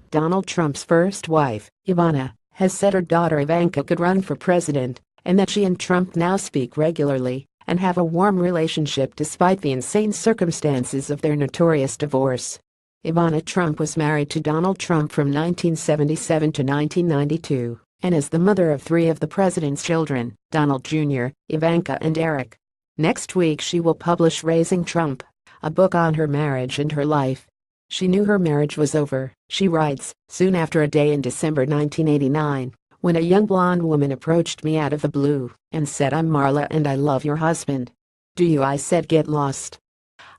Donald Trump's first wife, Ivana, has said her daughter Ivanka could run for president and that she and Trump now speak regularly and have a warm relationship despite the insane circumstances of their notorious divorce. Ivana Trump was married to Donald Trump from 1977 to 1992 and is the mother of three of the president's children, Donald Jr., Ivanka and Eric. Next week she will publish Raising Trump, a book on her marriage and her life. She knew her marriage was over, she writes, soon after a day in December 1989, when a young blonde woman approached me out of the blue and said, "I'm Marla and I love your husband." "Do you?" I said. "Get lost.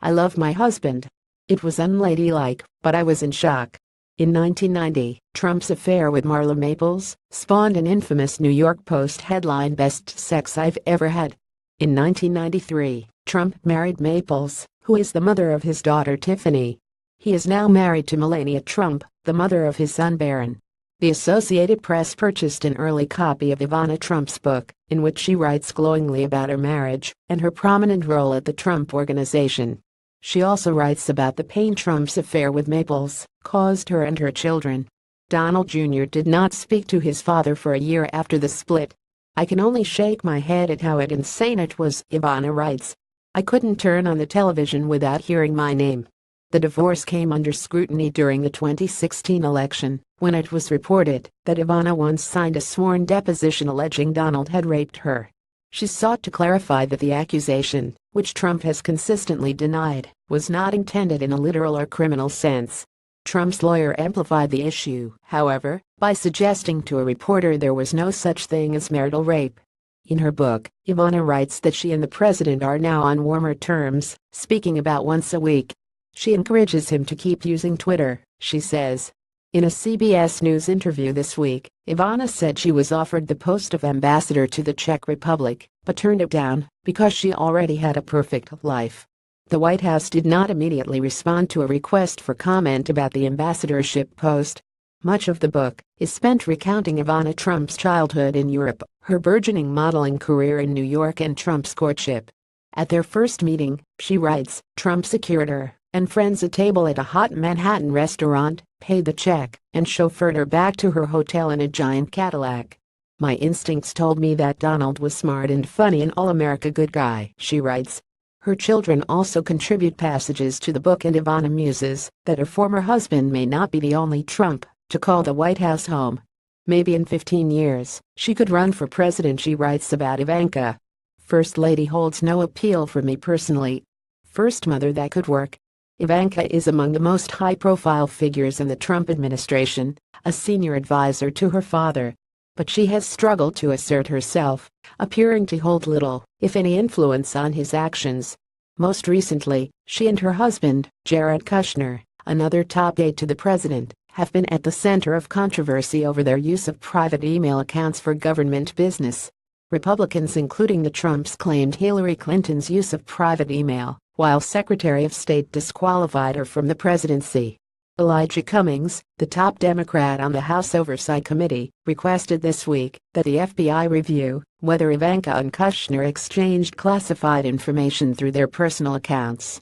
I love my husband." It was unladylike, but I was in shock. In 1990, Trump's affair with Marla Maples spawned an infamous New York Post headline, "Best Sex I've Ever Had." In 1993, Trump married Maples, who is the mother of his daughter Tiffany. He is now married to Melania Trump, the mother of his son Barron. The Associated Press purchased an early copy of Ivana Trump's book, in which she writes glowingly about her marriage and her prominent role at the Trump Organization. She also writes about the pain Trump's affair with Maples caused her and her children. Donald Jr. did not speak to his father for a year after the split. "I can only shake my head at how insane it was," Ivana writes. "I couldn't turn on the television without hearing my name." The divorce came under scrutiny during the 2016 election, when it was reported that Ivana once signed a sworn deposition alleging Donald had raped her. She sought to clarify that the accusation, which Trump has consistently denied, was not intended in a literal or criminal sense. Trump's lawyer amplified the issue, however, by suggesting to a reporter there was no such thing as marital rape. In her book, Ivana writes that she and the president are now on warmer terms, speaking about once a week. She encourages him to keep using Twitter, she says. In a CBS News interview this week, Ivana said she was offered the post of ambassador to the Czech Republic, but turned it down because she already had a perfect life. The White House did not immediately respond to a request for comment about the ambassadorship post. Much of the book is spent recounting Ivana Trump's childhood in Europe, her burgeoning modeling career in New York and Trump's courtship. At their first meeting, she writes, Trump secured her and friends a table at a hot Manhattan restaurant, paid the check, and chauffeured her back to her hotel in a giant Cadillac. "My instincts told me that Donald was smart and funny and all-America good guy," she writes. Her children also contribute passages to the book, and Ivana muses that her former husband may not be the only Trump to call the White House home. "Maybe in 15 years, she could run for president," she writes about Ivanka. "First Lady holds no appeal for me personally. First mother, that could work." Ivanka is among the most high-profile figures in the Trump administration, a senior advisor to her father. But she has struggled to assert herself, appearing to hold little, if any, influence on his actions. Most recently, she and her husband, Jared Kushner, another top aide to the president, have been at the center of controversy over their use of private email accounts for government business. Republicans, including the Trumps, claimed Hillary Clinton's use of private email, while Secretary of State disqualified her from the presidency. Elijah Cummings, the top Democrat on the House Oversight Committee, requested this week that the FBI review whether Ivanka and Kushner exchanged classified information through their personal accounts.